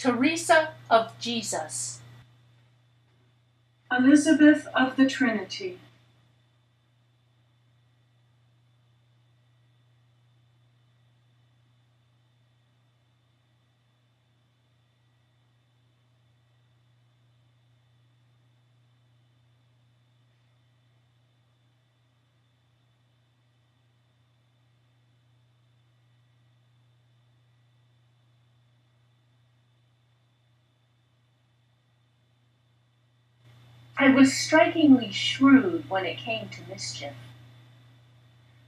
Teresa of Jesus. Elizabeth of the Trinity. I was strikingly shrewd when it came to mischief.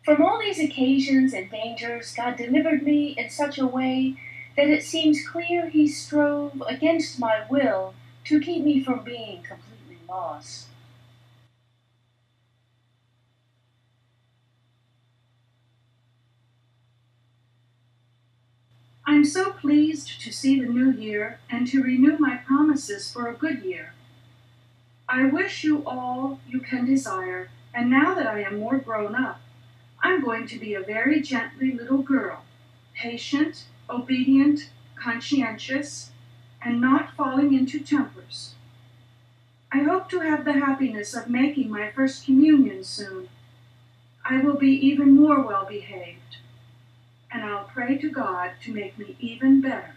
From all these occasions and dangers God delivered me in such a way that it seems clear he strove against my will to keep me from being completely lost. I'm so pleased to see the new year and to renew my promises for a good year. I wish you all you can desire, and now that I am more grown up, I'm going to be a very gently little girl, patient, obedient, conscientious, and not falling into tempers. I hope to have the happiness of making my first communion soon. I will be even more well behaved, and I'll pray to God to make me even better.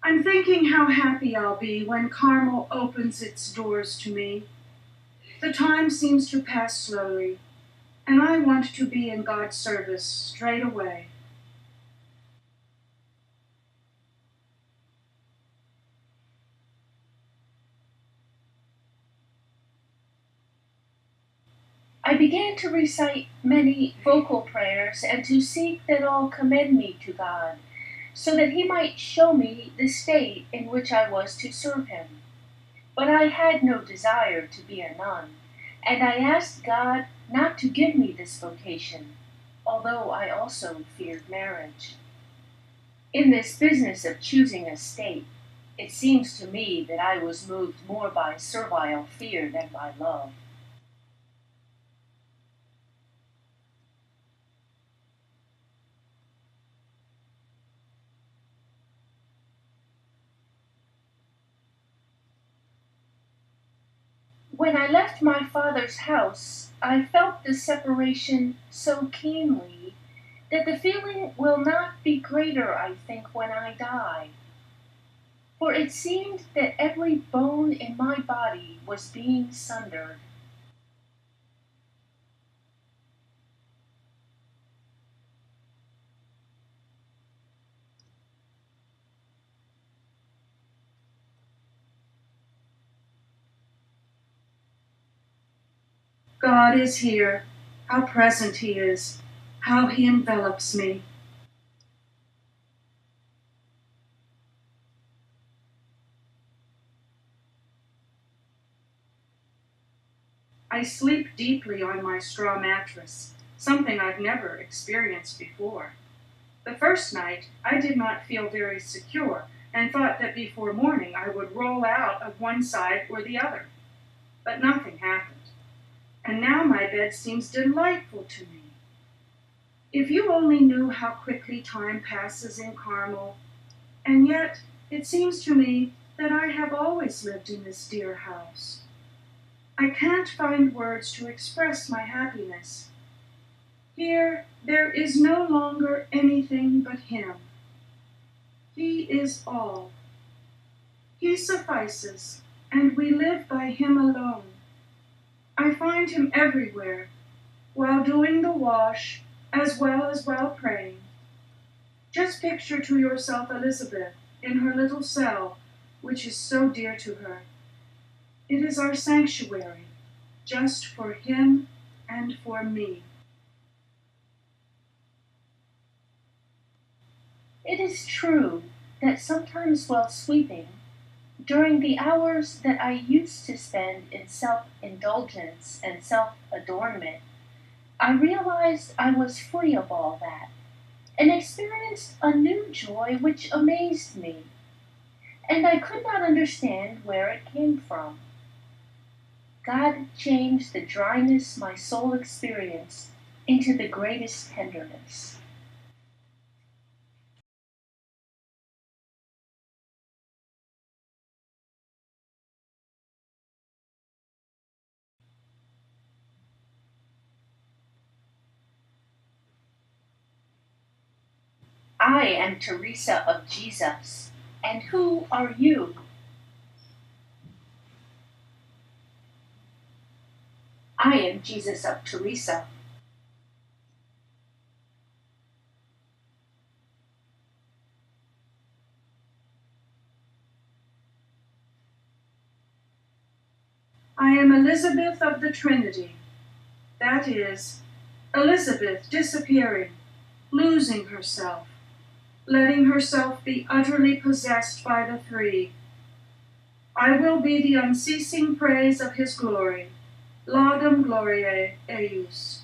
I'm thinking how happy I'll be when Carmel opens its doors to me. The time seems to pass slowly, and I want to be in God's service straight away. I began to recite many vocal prayers and to seek that all commend me to God, so that he might show me the state in which I was to serve him. But I had no desire to be a nun, and I asked God not to give me this vocation, although I also feared marriage. In this business of choosing a state, it seems to me that I was moved more by servile fear than by love. When I left my father's house, I felt the separation so keenly that the feeling will not be greater, I think, when I die. For it seemed that every bone in my body was being sundered. God is here. How present he is. How he envelops me. I sleep deeply on my straw mattress, something I've never experienced before. The first night, I did not feel very secure and thought that before morning I would roll out of one side or the other. But nothing happened. And now my bed seems delightful to me. If you only knew how quickly time passes in Carmel, and yet it seems to me that I have always lived in this dear house. I can't find words to express my happiness. Here there is no longer anything but him. He is all. He suffices, and we live by him alone. I find him everywhere, while doing the wash, as well as while praying. Just picture to yourself Elizabeth in her little cell, which is so dear to her. It is our sanctuary, just for him and for me. It is true that sometimes while sweeping, during the hours that I used to spend in self-indulgence and self-adornment, I realized I was free of all that, and experienced a new joy which amazed me, and I could not understand where it came from. God changed the dryness my soul experienced into the greatest tenderness. I am Teresa of Jesus. And who are you? I am Jesus of Teresa. I am Elizabeth of the Trinity. That is, Elizabeth disappearing, losing herself, letting herself be utterly possessed by the three. I will be the unceasing praise of his glory. Laudum gloriae eius.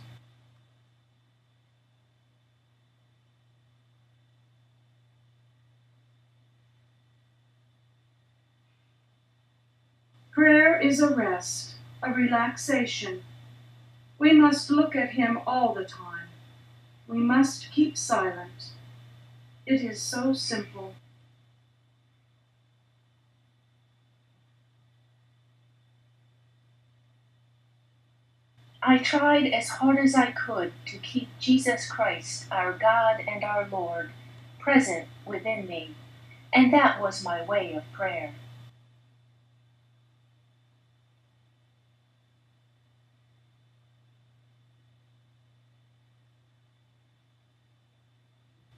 Prayer is a rest, a relaxation. We must look at him all the time. We must keep silent. It is so simple. I tried as hard as I could to keep Jesus Christ, our God and our Lord, present within me, and that was my way of prayer.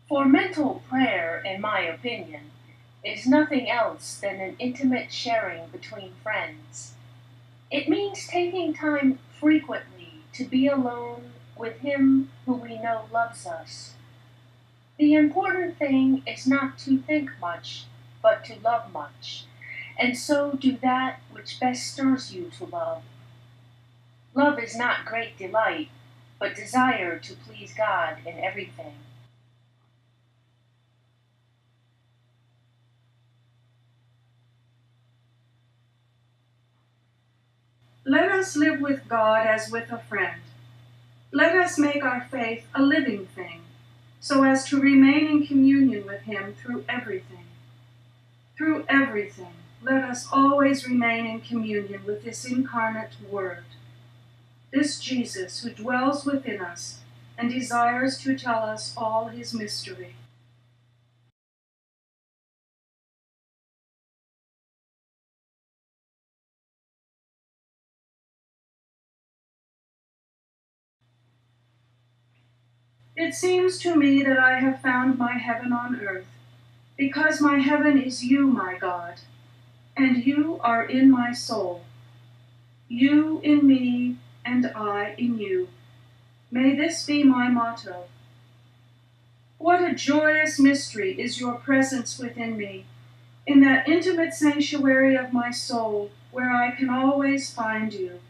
For mental prayer, in my opinion, is nothing else than an intimate sharing between friends. It means taking time frequently to be alone with Him who we know loves us. The important thing is not to think much, but to love much, and so do that which best stirs you to love. Love is not great delight, but desire to please God in everything. Let us live with God as with a friend. Let us make our faith a living thing, so as to remain in communion with him through everything. Through everything, let us always remain in communion with this incarnate Word, this Jesus who dwells within us and desires to tell us all his mystery. It seems to me that I have found my heaven on earth, because my heaven is you, my God, and you are in my soul. You in me, and I in you. May this be my motto. What a joyous mystery is your presence within me, in that intimate sanctuary of my soul, where I can always find you.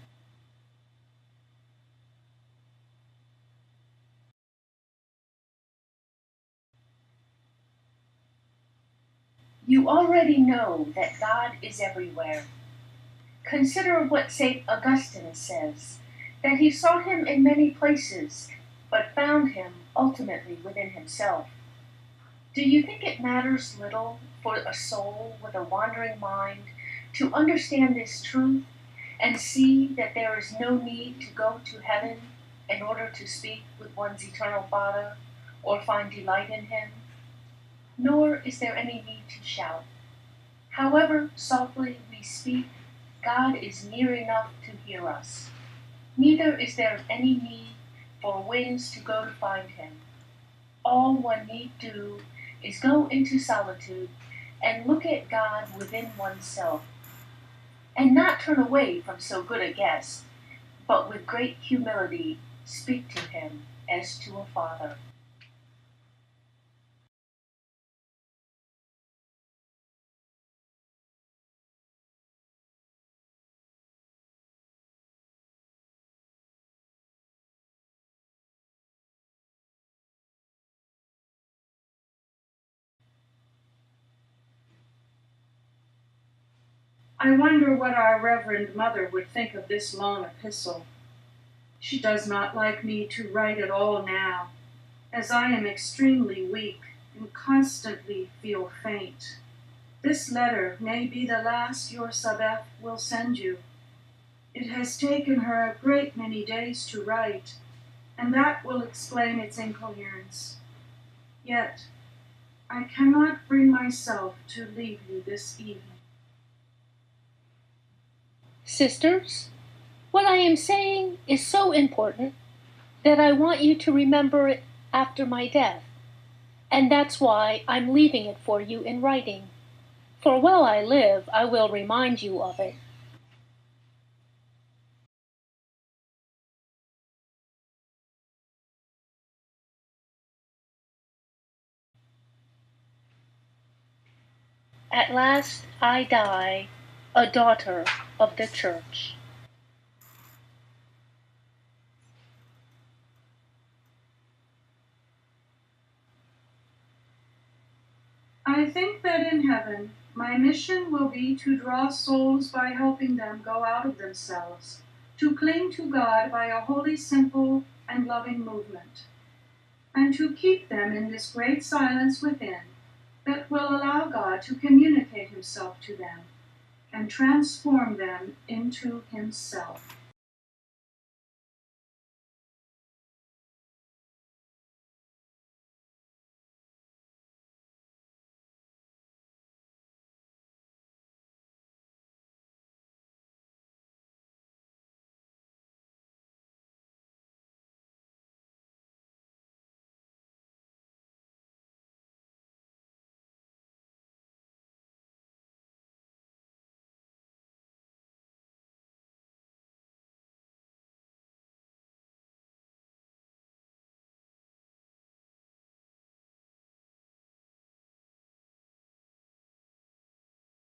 You already know that God is everywhere. Consider what St. Augustine says, that he sought him in many places, but found him ultimately within himself. Do you think it matters little for a soul with a wandering mind to understand this truth and see that there is no need to go to heaven in order to speak with one's eternal Father or find delight in him? Nor is there any need to shout. However softly we speak, God is near enough to hear us. Neither is there any need for wings to go to find him. All one need do is go into solitude and look at God within oneself, and not turn away from so good a guest, but with great humility speak to him as to a father. I wonder what our Reverend Mother would think of this long epistle. She does not like me to write at all now, as I am extremely weak and constantly feel faint. This letter may be the last your Sabbath will send you. It has taken her a great many days to write, and that will explain its incoherence. Yet, I cannot bring myself to leave you this evening. Sisters, what I am saying is so important that I want you to remember it after my death, and that's why I'm leaving it for you in writing. For while I live, I will remind you of it. At last I die, a daughter of the Church. I think that in heaven, my mission will be to draw souls by helping them go out of themselves, to cling to God by a wholly simple and loving movement, and to keep them in this great silence within that will allow God to communicate himself to them and transform them into himself.